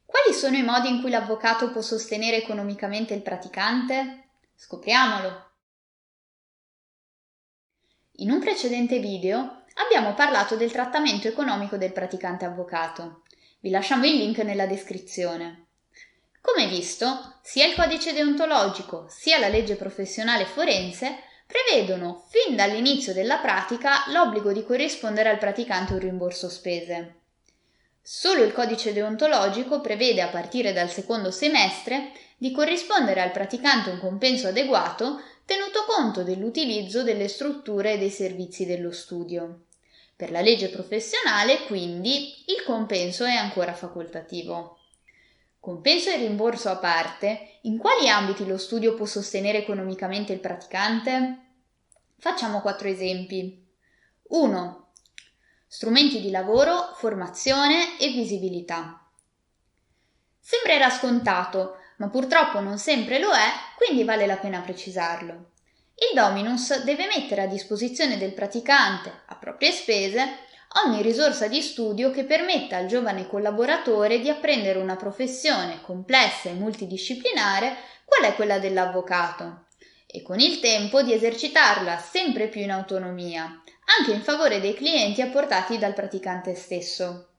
Quali sono i modi in cui l'avvocato può sostenere economicamente il praticante? Scopriamolo! In un precedente video abbiamo parlato del trattamento economico del praticante avvocato. Vi lasciamo il link nella descrizione. Come visto, sia il codice deontologico sia la legge professionale forense prevedono fin dall'inizio della pratica l'obbligo di corrispondere al praticante un rimborso spese. Solo il codice deontologico prevede a partire dal secondo semestre di corrispondere al praticante un compenso adeguato tenuto conto dell'utilizzo delle strutture e dei servizi dello studio. Per la legge professionale, quindi, il compenso è ancora facoltativo. Compenso e rimborso a parte, in quali ambiti lo studio può sostenere economicamente il praticante? Facciamo 4 esempi. 1. Strumenti di lavoro, formazione e visibilità. Sembrerà scontato, ma purtroppo non sempre lo è, quindi vale la pena precisarlo. Il Dominus deve mettere a disposizione del praticante, a proprie spese, ogni risorsa di studio che permetta al giovane collaboratore di apprendere una professione complessa e multidisciplinare, qual è quella dell'avvocato, e con il tempo di esercitarla sempre più in autonomia, anche in favore dei clienti apportati dal praticante stesso.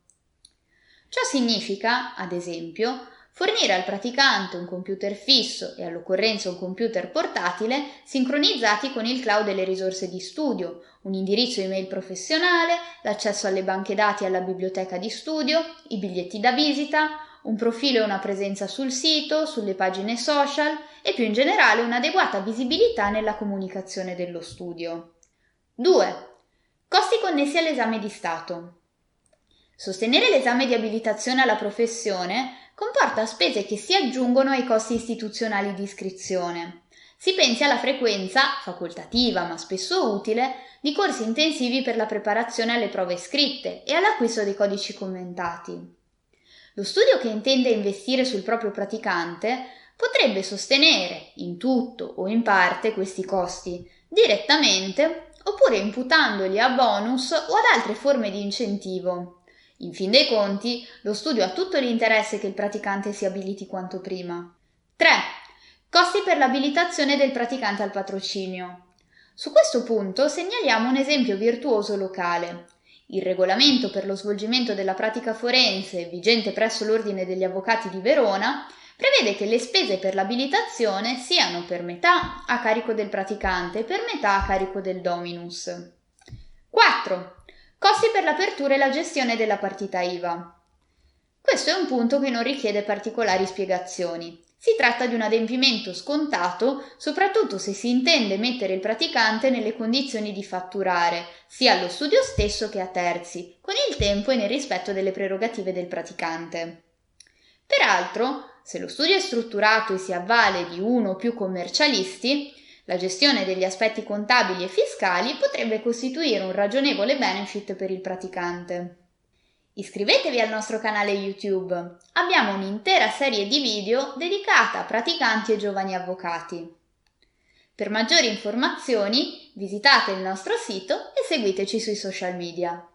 Ciò significa, ad esempio, fornire al praticante un computer fisso e all'occorrenza un computer portatile sincronizzati con il cloud delle risorse di studio, un indirizzo email professionale, l'accesso alle banche dati e alla biblioteca di studio, i biglietti da visita, un profilo e una presenza sul sito, sulle pagine social e più in generale un'adeguata visibilità nella comunicazione dello studio. 2. Costi connessi all'esame di Stato. Sostenere l'esame di abilitazione alla professione comporta spese che si aggiungono ai costi istituzionali di iscrizione. Si pensi alla frequenza, facoltativa ma spesso utile, di corsi intensivi per la preparazione alle prove scritte e all'acquisto dei codici commentati. Lo studio che intende investire sul proprio praticante potrebbe sostenere, in tutto o in parte, questi costi, direttamente oppure imputandoli a bonus o ad altre forme di incentivo. In fin dei conti, lo studio ha tutto l'interesse che il praticante si abiliti quanto prima. 3. Costi per l'abilitazione del praticante al patrocinio. Su questo punto segnaliamo un esempio virtuoso locale. Il regolamento per lo svolgimento della pratica forense, vigente presso l'Ordine degli Avvocati di Verona, prevede che le spese per l'abilitazione siano per metà a carico del praticante e per metà a carico del Dominus. 4. Costi per l'apertura e la gestione della partita IVA. Questo è un punto che non richiede particolari spiegazioni. Si tratta di un adempimento scontato, soprattutto se si intende mettere il praticante nelle condizioni di fatturare, sia allo studio stesso che a terzi, con il tempo e nel rispetto delle prerogative del praticante. Peraltro, se lo studio è strutturato e si avvale di uno o più commercialisti, la gestione degli aspetti contabili e fiscali potrebbe costituire un ragionevole benefit per il praticante. Iscrivetevi al nostro canale YouTube, abbiamo un'intera serie di video dedicata a praticanti e giovani avvocati. Per maggiori informazioni visitate il nostro sito e seguiteci sui social media.